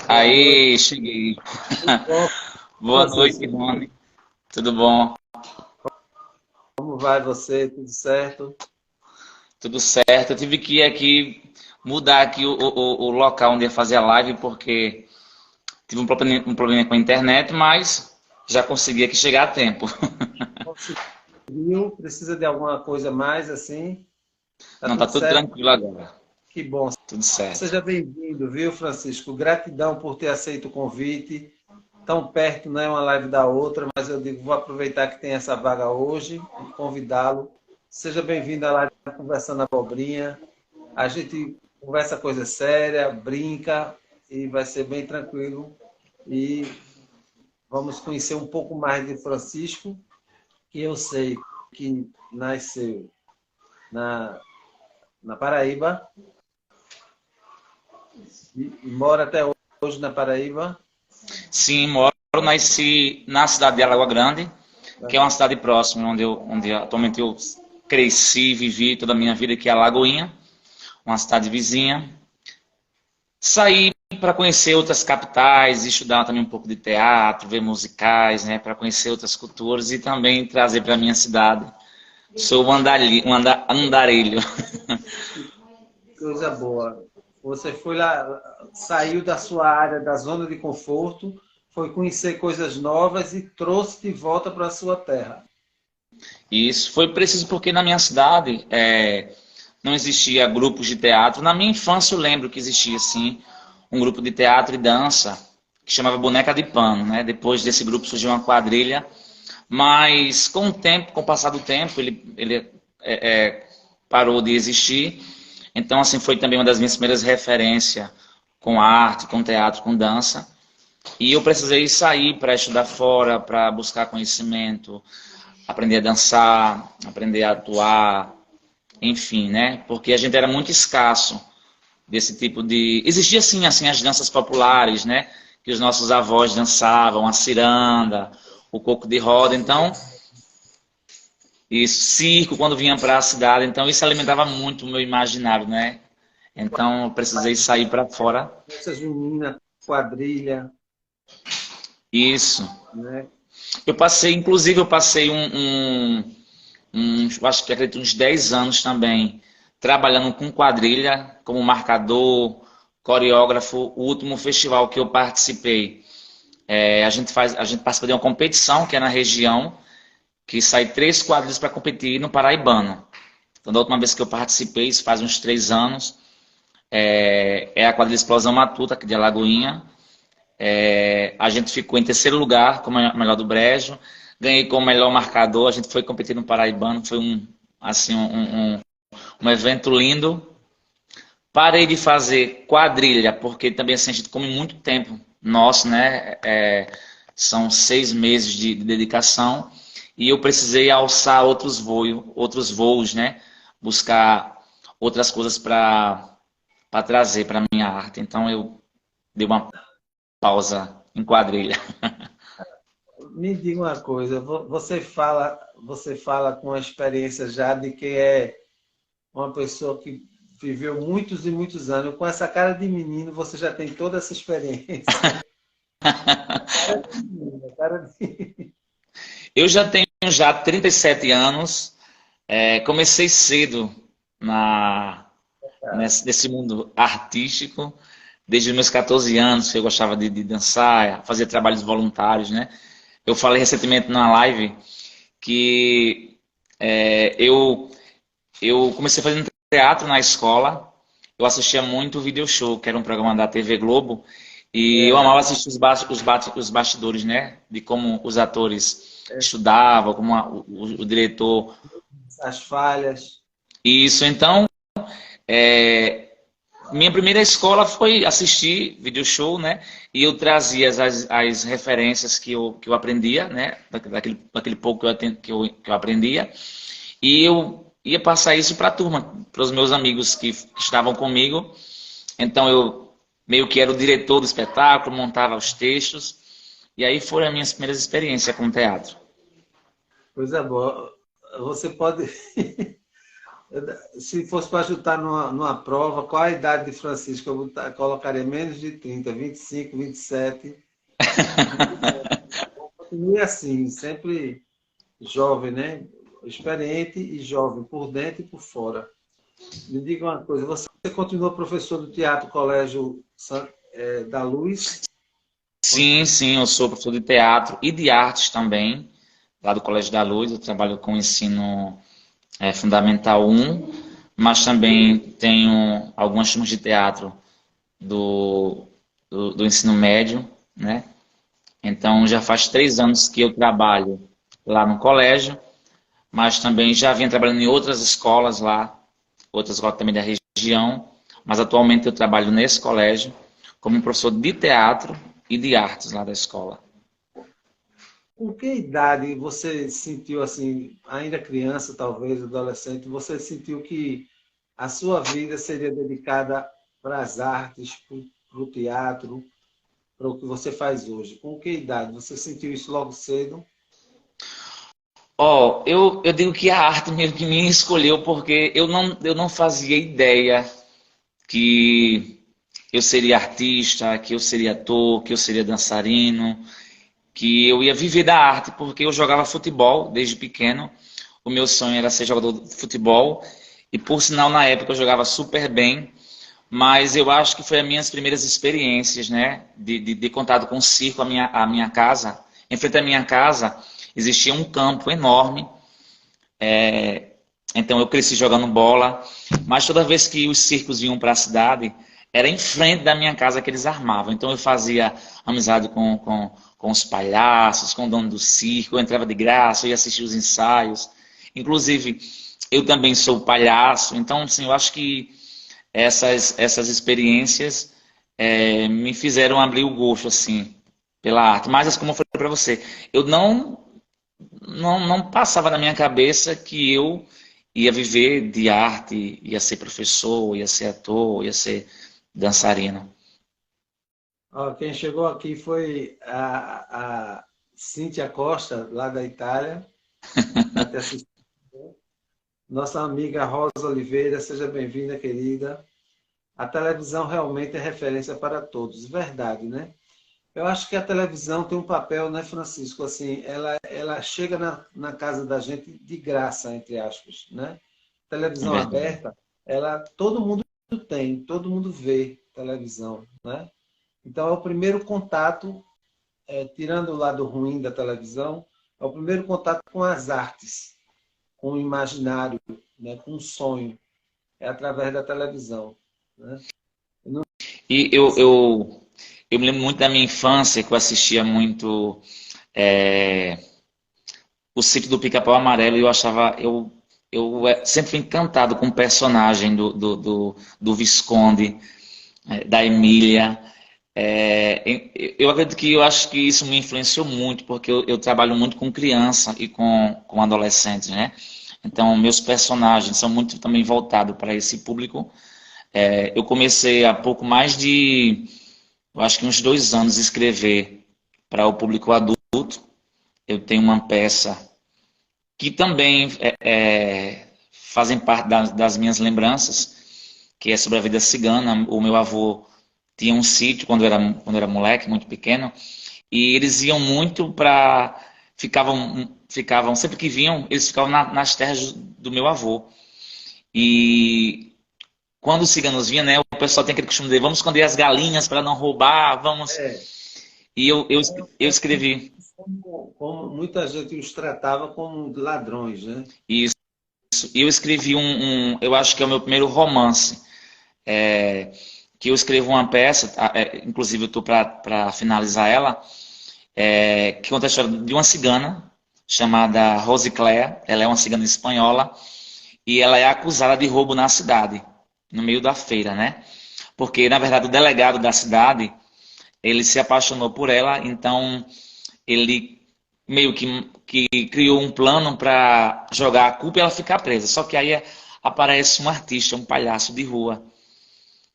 Boa noite, Aí, cheguei. tudo bom, Boa noite, Francisco? Rony. Tudo bom? Como vai você? Tudo certo? Tudo certo. Eu tive que ir aqui mudar aqui o local onde ia fazer a live porque tive um problema com a internet, mas já consegui aqui chegar a tempo. Conseguiu? Precisa de alguma coisa mais assim? Tá Não, tá tudo tudo certo? tranquilo agora. Que bom. Tudo certo. Seja bem-vindo, viu, Francisco? Gratidão por ter aceito o convite. Tão perto, não é uma live da outra, mas eu digo, vou aproveitar que tem essa vaga hoje e convidá-lo. Seja bem-vindo à live Conversando Abobrinha. A gente conversa coisa séria, brinca e vai ser bem tranquilo. E vamos conhecer um pouco mais de Francisco, que eu sei que nasceu na, na Paraíba e mora até hoje na Paraíba. Sim, nasci na cidade de Alagoa Grande, que é uma cidade próxima onde atualmente eu cresci e vivi toda a minha vida, que é Alagoinha, uma cidade vizinha. Saí para conhecer outras capitais, estudar também um pouco de teatro, ver musicais, né, para conhecer outras culturas e também trazer para a minha cidade. Sou andarilho. Coisa boa. Você foi lá, saiu da sua área, da zona de conforto, foi conhecer coisas novas e trouxe de volta para a sua terra. E isso foi preciso porque na minha cidade não existia grupos de teatro. Na minha infância eu lembro que existia sim um grupo de teatro e dança que chamava Boneca de Pano, né? Depois desse grupo surgiu uma quadrilha, mas com o tempo, com o passar do tempo, ele parou de existir. Então, assim, foi também uma das minhas primeiras referências com arte, com teatro, com dança. E eu precisei sair para estudar fora, para buscar conhecimento, aprender a dançar, aprender a atuar, enfim, né? Porque a gente era muito escasso desse tipo de... Existia sim, assim, as danças populares, né? Que os nossos avós dançavam, a ciranda, o coco de roda. Então, isso, circo quando vinha para a cidade. Então, isso alimentava muito o meu imaginário, né? Então, eu precisei sair para fora. Festa junina, quadrilha, Isso. né? Inclusive, eu passei eu acho que acredito uns 10 anos também, trabalhando com quadrilha, como marcador, coreógrafo. O último festival que eu participei, a gente participa de uma competição que é na região, que sai 3 quadrilhas para competir no Paraibano. Então, da última vez que eu participei, isso faz uns 3 anos, é a quadrilha Explosão Matuta, aqui de Alagoinha. A gente ficou em terceiro lugar, como a melhor do Brejo. Ganhei como melhor marcador. A gente foi competir no Paraibano. Foi assim, um evento lindo. Parei de fazer quadrilha, porque também assim, a gente come muito tempo nosso, né? São 6 meses de dedicação. E eu precisei alçar outros voos, né? Buscar outras coisas para trazer para minha arte. Então eu dei uma pausa em quadrilha. Me diga uma coisa, você fala com a experiência já de que é uma pessoa que viveu muitos e muitos anos. Com essa cara de menino, você já tem toda essa experiência. Cara de menino, cara de... Eu já tenho já 37 anos, comecei cedo na, nesse mundo artístico, desde os meus 14 anos, que eu gostava de dançar, fazer trabalhos voluntários, né? Eu falei recentemente numa live que eu comecei fazendo teatro na escola, eu assistia muito o Video Show, que era um programa da TV Globo, e eu amava assistir os bastidores, né? De como os atores estudavam, como o diretor. As falhas. Isso, então, minha primeira escola foi assistir video show, né? E eu trazia as referências que eu aprendia, né? Daquele pouco que eu aprendia. E eu ia passar isso para a turma, para os meus amigos que estavam comigo. Então eu meio que era o diretor do espetáculo, montava os textos. E aí foram as minhas primeiras experiências com teatro. Coisa boa. Você pode Se fosse para chutar numa prova, qual a idade de Francisco? Colocaria menos de 30, 25, 27. Continue assim, sempre jovem, né? Experiente e jovem, por dentro e por fora. Me diga uma coisa, você continua professor do Teatro Colégio da Luz? Sim, sim, eu sou professor de teatro e de artes também, lá do Colégio da Luz. Eu trabalho com ensino Fundamental 1, mas também tenho algumas turmas de teatro do ensino médio, né? Então já faz 3 anos que eu trabalho lá no colégio, mas também já vinha trabalhando em outras escolas lá, outras escolas também da região, mas atualmente eu trabalho nesse colégio como professor de teatro e de artes lá da escola. Com que idade você sentiu assim, ainda criança, talvez, adolescente, você sentiu que a sua vida seria dedicada para as artes, para o teatro, para o que você faz hoje? Com que idade? Você sentiu isso logo cedo? Ó, eu digo que a arte meio que me escolheu porque eu não fazia ideia que eu seria artista, que eu seria ator, que eu seria dançarino, que eu ia viver da arte, porque eu jogava futebol desde pequeno. O meu sonho era ser jogador de futebol, e por sinal, na época eu jogava super bem, mas eu acho que foi as minhas primeiras experiências, né, de contato com o circo, a minha casa. Em frente à minha casa existia um campo enorme, então eu cresci jogando bola, mas toda vez que os circos vinham para a cidade, era em frente da minha casa que eles armavam. Então eu fazia amizade com os palhaços, com o dono do circo, eu entrava de graça, eu ia assistir os ensaios. Inclusive, eu também sou palhaço, então assim, eu acho que essas experiências me fizeram abrir o gosto assim pela arte. Mas como eu falei para você, eu não passava na minha cabeça que eu ia viver de arte, ia ser professor, ia ser ator, ia ser dançarino. Ó, quem chegou aqui foi a Cíntia Costa, lá da Itália, está te assistindo. Nossa amiga Rosa Oliveira, seja bem-vinda, querida. A televisão realmente é referência para todos, verdade, né? Eu acho que a televisão tem um papel, né, Francisco? Assim, ela chega na casa da gente de graça, entre aspas, né? É Televisão verdade. aberta, todo mundo tem, todo mundo vê televisão, né? Então, é o primeiro contato, tirando o lado ruim da televisão, é o primeiro contato com as artes, com o imaginário, né, com o sonho. É através da televisão, né? Eu não E eu me lembro muito da minha infância, que eu assistia muito é, o Sítio do Pica-Pau Amarelo, e eu achava, eu sempre fui encantado com o personagem do Visconde, da Emília. Eu acredito que eu acho que isso me influenciou muito, porque eu trabalho muito com criança e com adolescentes, né? Então, meus personagens são muito também voltados para esse público. Eu comecei há pouco mais de, eu acho que uns 2 anos, escrever para o público adulto. Eu tenho uma peça que também fazem parte das minhas lembranças, que é sobre a vida cigana. O meu avô tinha um sítio quando era moleque, muito pequeno, e eles iam muito para. Ficavam, sempre que vinham, eles ficavam nas terras do meu avô. E quando os ciganos vinham, né, o pessoal tem aquele costume de dizer, vamos esconder as galinhas para não roubar, vamos. é, E eu escrevi como muita gente os tratava como ladrões, né? isso. E eu escrevi eu acho que é o meu primeiro romance, que eu escrevo uma peça, inclusive eu estou para finalizar ela, que conta a história de uma cigana chamada Rosicléa. Ela é uma cigana espanhola e ela é acusada de roubo na cidade, no meio da feira, né? Porque, na verdade, o delegado da cidade, ele se apaixonou por ela, então ele meio que criou um plano para jogar a culpa e ela ficar presa. Só que aí aparece um artista, um palhaço de rua,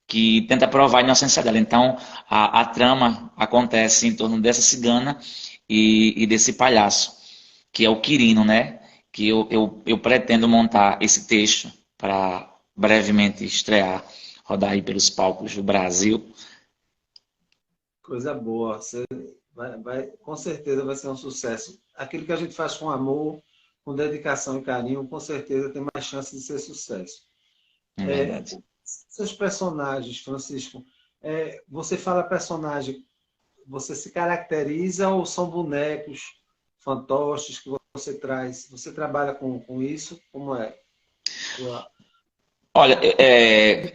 que tenta provar a inocência dela. Então, a trama acontece em torno dessa cigana e desse palhaço, que é o Quirino, né? Que eu pretendo montar esse texto para brevemente estrear, rodar aí pelos palcos do Brasil. Coisa boa. Você com certeza vai ser um sucesso. Aquilo que a gente faz com amor, com dedicação e carinho, com certeza tem mais chance de ser sucesso. É verdade. Seus personagens, Francisco, você fala personagem, você se caracteriza ou são bonecos, fantoches que você traz? Você trabalha com isso? Como é? Olha,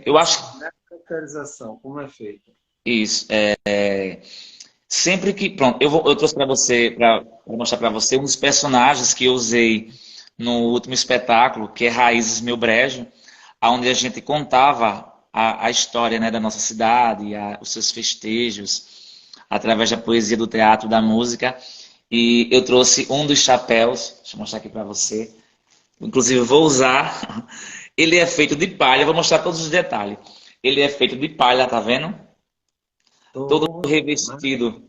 eu acho A caracterização, como é feita? isso. Sempre que. Pronto, eu trouxe para você, para mostrar para você, um dos personagens que eu usei no último espetáculo, que é Raízes Meu Brejo, onde a gente contava a história, né, da nossa cidade, os seus festejos, através da poesia, do teatro, da música. E eu trouxe um dos chapéus, deixa eu mostrar aqui para você. Inclusive, eu vou usar. Ele é feito de palha, vou mostrar todos os detalhes. Ele é feito de palha, tá vendo? Todo revestido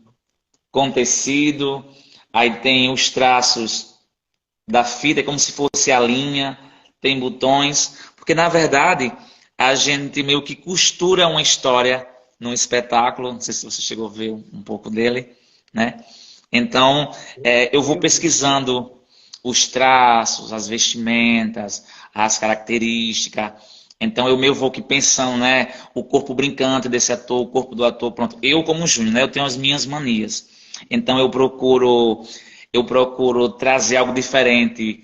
com tecido. Aí tem os traços da fita, como se fosse a linha. Tem botões. Porque, na verdade, a gente meio que costura uma história num espetáculo. Não sei se você chegou a ver um pouco dele, né? Então, eu vou pesquisando os traços, as vestimentas, as características. Então, eu meio vou aqui pensando, né? O corpo brincante desse ator, o corpo do ator, pronto. Eu, como Júnior, né? Eu tenho as minhas manias. Então, eu procuro trazer algo diferente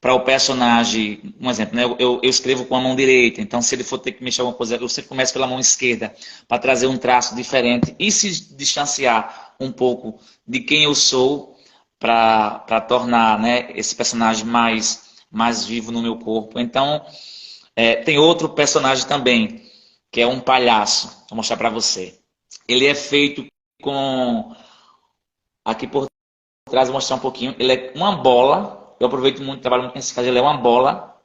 para o personagem. Um exemplo, né? Eu escrevo com a mão direita. Então, se ele for ter que mexer alguma coisa, eu sempre começo pela mão esquerda para trazer um traço diferente e se distanciar um pouco de quem eu sou para tornar, né, esse personagem mais vivo no meu corpo. Então, tem outro personagem também, que é um palhaço. Vou mostrar para você. Ele é feito com... Aqui por trás, vou mostrar um pouquinho. Ele é uma bola. Eu aproveito muito, trabalho muito nesse caso. Ele é uma bola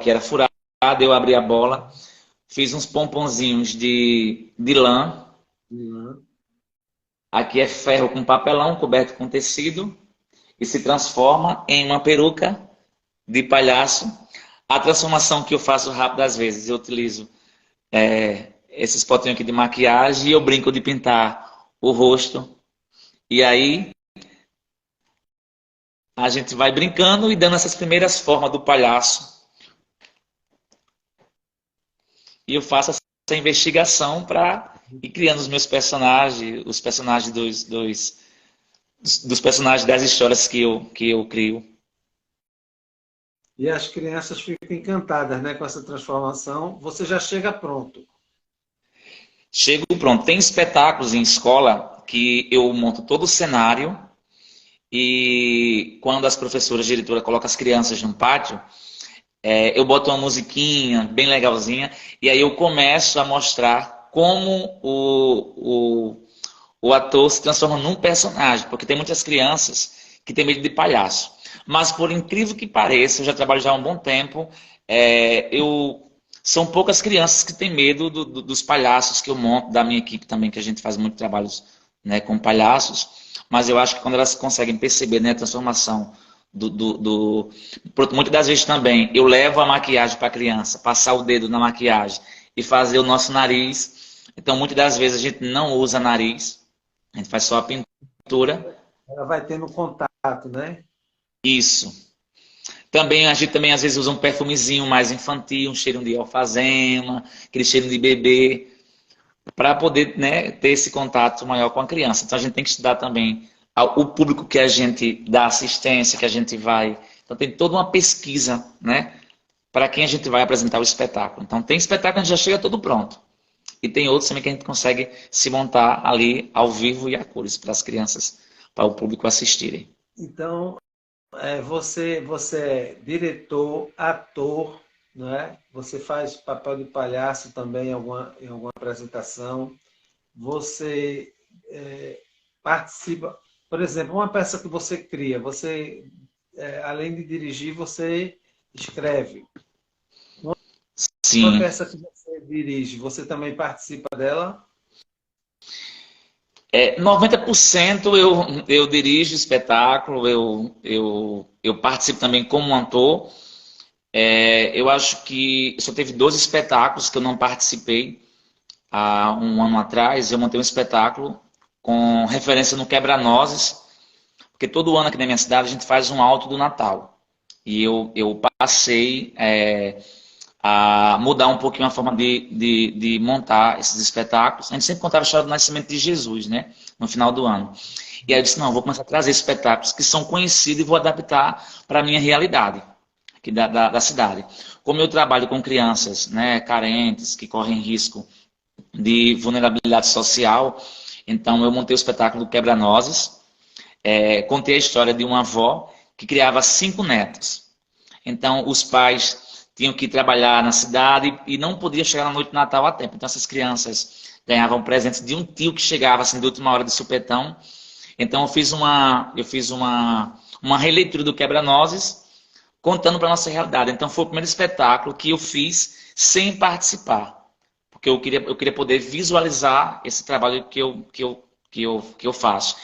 que era furada. Eu abri a bola, fiz uns pomponzinhos de lã. Aqui é ferro com papelão coberto com tecido e se transforma em uma peruca de palhaço. A transformação que eu faço rápido às vezes, eu utilizo esses potinhos aqui de maquiagem e eu brinco de pintar o rosto. E aí a gente vai brincando e dando essas primeiras formas do palhaço. E eu faço essa investigação para ir criando os meus personagens, os personagens dos personagens das histórias que eu crio. E as crianças ficam encantadas, né, com essa transformação. Você já chega pronto. Chego pronto. Tem espetáculos em escola que eu monto todo o cenário e quando as professoras, diretora, colocam as crianças no pátio, eu boto uma musiquinha bem legalzinha e aí eu começo a mostrar como o ator se transforma num personagem, porque tem muitas crianças que têm medo de palhaço. Mas por incrível que pareça, eu já trabalho já há um bom tempo, são poucas crianças que têm medo dos palhaços que eu monto, da minha equipe também, que a gente faz muito trabalhos, né, com palhaços, mas eu acho que quando elas conseguem perceber, né, a transformação muitas das vezes também, eu levo a maquiagem para a criança, passar o dedo na maquiagem e fazer o nosso nariz. Então, muitas das vezes a gente não usa nariz, a gente faz só a pintura. Ela vai tendo contato, né? Isso. Também a gente também às vezes usa um perfumezinho mais infantil, um cheirinho de alfazema, aquele cheirinho de bebê, para poder, né, ter esse contato maior com a criança. Então a gente tem que estudar também o público que a gente dá assistência, que a gente vai. Então tem toda uma pesquisa, né, para quem a gente vai apresentar o espetáculo. Então tem espetáculo que a gente já chega todo pronto. E tem outros também que a gente consegue se montar ali ao vivo e a cores para as crianças, para o público assistirem. Então, você é diretor, ator, não é? Você faz papel de palhaço também em alguma apresentação. Você participa, por exemplo, uma peça que você cria, você, além de dirigir, você escreve. Uma Sim. peça que você dirige, você também participa dela? 90% eu dirijo espetáculo, eu participo também como ator Eu acho que só teve 12 espetáculos que eu não participei. Há um ano atrás, eu montei um espetáculo com referência no Quebra-Nozes, porque todo ano aqui na minha cidade a gente faz um alto do Natal. E eu passei a mudar um pouquinho a forma de montar esses espetáculos. A gente sempre contava a história do nascimento de Jesus, né? No final do ano. E aí eu disse, não, eu vou começar a trazer espetáculos que são conhecidos e vou adaptar para a minha realidade aqui da cidade. Como eu trabalho com crianças, né, carentes, que correm risco de vulnerabilidade social, então eu montei o espetáculo do Quebra-Nozes, contei a história de uma avó que criava 5 netos. Então os pais tinham que trabalhar na cidade e não podiam chegar na noite de Natal a tempo. Então essas crianças ganhavam presentes de um tio que chegava assim de última hora de supetão. Então eu fiz uma releitura do Quebra-Nozes contando para a nossa realidade. Então foi o primeiro espetáculo que eu fiz sem participar, porque eu queria poder visualizar esse trabalho que eu faço.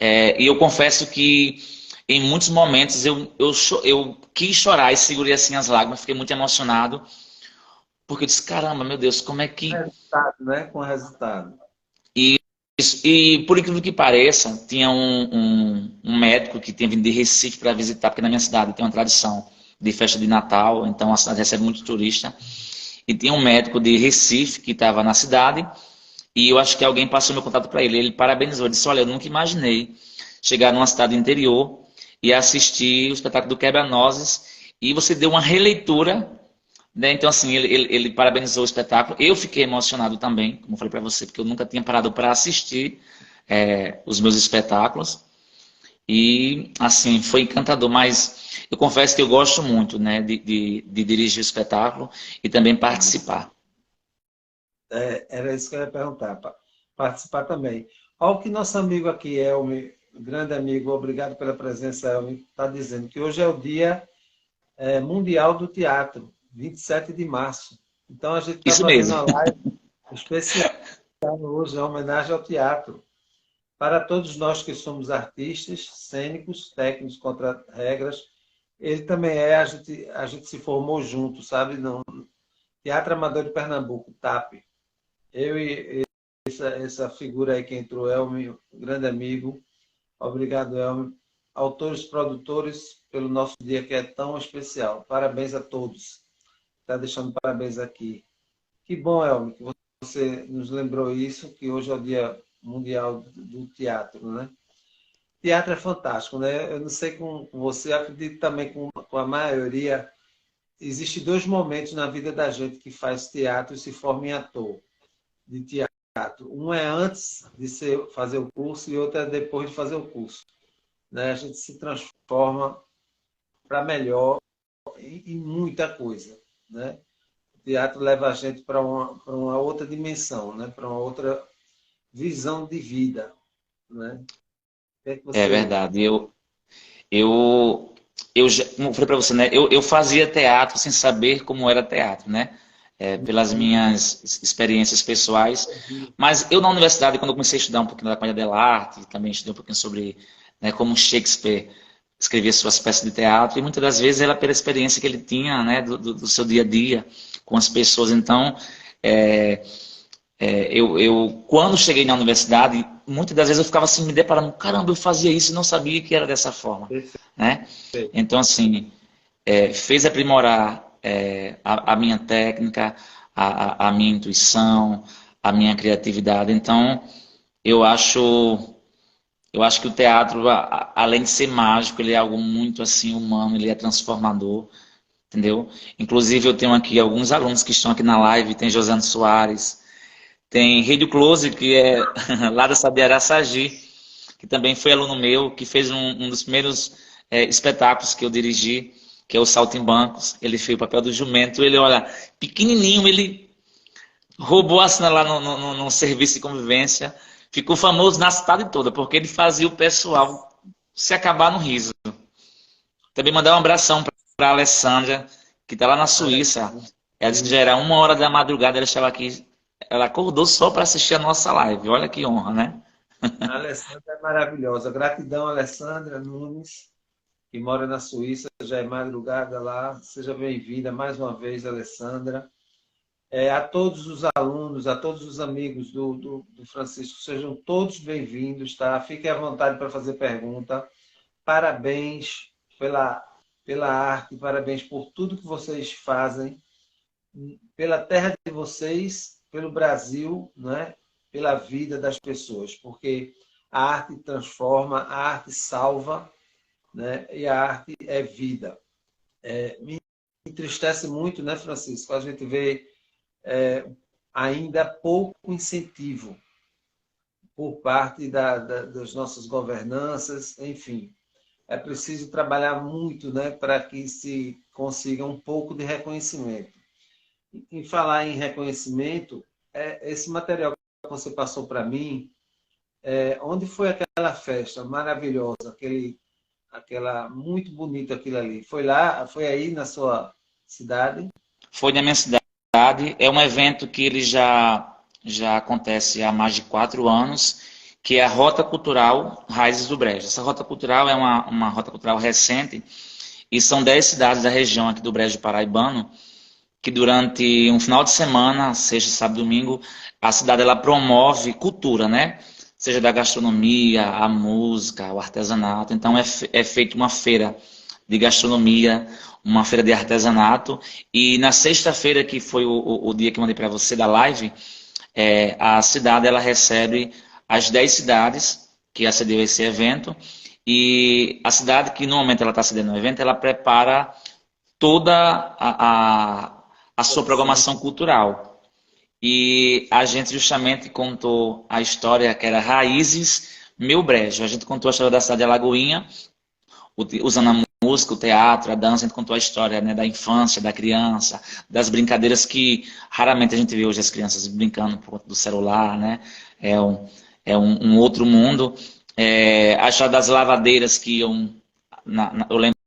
E eu confesso que em muitos momentos eu quis chorar e segurei assim as lágrimas, fiquei muito emocionado, porque eu disse, caramba, meu Deus, como é que... Resultado, né? Com resultado. E por incrível que pareça, tinha um médico que tinha vindo de Recife para visitar, porque na minha cidade tem uma tradição de festa de Natal, então a cidade recebe muito turista. E tinha um médico de Recife que estava na cidade, e eu acho que alguém passou meu contato para ele. Ele parabenizou, disse, olha, eu nunca imaginei chegar numa cidade interior e assistir o espetáculo do Quebra-Nozes, e você deu uma releitura, né? Então, assim, ele parabenizou o espetáculo. Eu fiquei emocionado também, como eu falei para você, porque eu nunca tinha parado para assistir os meus espetáculos. E, assim, foi encantador. Mas eu confesso que eu gosto muito, né, de dirigir o espetáculo e também participar. Era isso que eu ia perguntar. Participar também. Olha o que nosso amigo aqui, Elmi, grande amigo, obrigado pela presença, Elmi, está dizendo que hoje é o Dia Mundial do Teatro, 27 de março. Então a gente está Isso fazendo mesmo. uma live especial hoje, em homenagem ao teatro. Para todos nós que somos artistas, cênicos, técnicos contra regras, ele também a gente se formou junto, sabe? No Teatro Amador de Pernambuco, TAP. Eu e essa figura aí que entrou, Elmi, um grande amigo. Obrigado, Elmi. Autores, produtores, pelo nosso dia que é tão especial. Parabéns a todos. Está deixando parabéns aqui. Que bom, Elmi, que você nos lembrou isso, que hoje é o Dia Mundial do Teatro, né? Teatro é fantástico, né? Eu não sei com você, acredito também com a maioria. Existem dois momentos na vida da gente que faz teatro e se forma em ator de teatro. Um é antes de fazer o curso e outro é depois de fazer o curso, né? A gente se transforma para melhor em muita coisa, né? O teatro leva a gente para uma outra dimensão, né? Para uma outra visão de vida, né? O que é que É você... verdade. Eu, como eu falei para você, né? Eu fazia teatro sem saber como era teatro, né? Pelas minhas experiências pessoais. Mas eu na universidade, quando eu comecei a estudar um pouquinho da comédia dell'arte, também estudei um pouquinho sobre, né, como Shakespeare escrevia suas peças de teatro, e muitas das vezes era pela experiência que ele tinha, né, do seu dia a dia com as pessoas. Então, é, quando cheguei na universidade, muitas das vezes eu ficava assim, me deparando, caramba, eu fazia isso e não sabia que era dessa forma, né? Então, assim, fez aprimorar a minha técnica, a minha intuição, a minha criatividade. Então, eu acho, eu acho que o teatro, além de ser mágico, ele é algo muito assim humano, ele é transformador, entendeu? Inclusive, eu tenho aqui alguns alunos que estão aqui na live, tem José Soares, tem Reidio Close, que é lá da Sabiá-Araçagi, que também foi aluno meu, que fez um dos primeiros espetáculos que eu dirigi, que é o Saltimbancos. Ele fez o papel do jumento. Ele, olha, pequenininho, ele roubou a cena lá no serviço de convivência. Ficou famoso na cidade toda, porque ele fazia o pessoal se acabar no riso. Também mandar um abração para a Alessandra, que está lá na Suíça. Ela disse que já era 1 hora da madrugada, ela estava aqui. Ela acordou só para assistir a nossa live. Olha que honra, né? A Alessandra é maravilhosa. Gratidão, Alessandra Nunes. que mora na Suíça, já é madrugada lá. Seja bem-vinda mais uma vez, Alessandra. A todos os alunos, a todos os amigos do Francisco, sejam todos bem-vindos, tá? Fiquem à vontade para fazer pergunta. Parabéns pela arte, parabéns por tudo que vocês fazem, pela terra de vocês, pelo Brasil, né? Pela vida das pessoas, porque a arte transforma, a arte salva, né? E a arte é vida. Me entristece muito, né, Francisco? A gente vê ainda pouco incentivo por parte das nossas governanças, enfim. É preciso trabalhar muito, né, para que se consiga um pouco de reconhecimento. Em falar em reconhecimento, esse material que você passou para mim, onde foi aquela festa maravilhosa, aquela muito bonito aquilo ali? Foi lá, foi aí na sua cidade? Foi na minha cidade. É um evento que ele já acontece há mais de 4 anos, que é a Rota Cultural Raízes do Brejo. Essa Rota Cultural é uma rota cultural recente e são 10 cidades da região aqui do Brejo Paraibano que durante um final de semana, sexta, sábado e domingo, a cidade ela promove cultura, né? Seja da gastronomia, a música, o artesanato. Então é feita uma feira de gastronomia, uma feira de artesanato. E na sexta-feira, que foi o dia que eu mandei para você da live, a cidade ela recebe as 10 cidades que acedeu a esse evento. E a cidade que no momento ela está cedendo o evento, ela prepara toda a sua programação cultural. E a gente justamente contou a história que era Raízes Meu Brejo. A gente contou a história da cidade de Alagoinha, usando a música, o teatro, a dança. A gente contou a história, né, da infância, da criança, das brincadeiras que raramente a gente vê hoje as crianças brincando por conta do celular, né? É um outro mundo. A história das lavadeiras que iam... eu lembro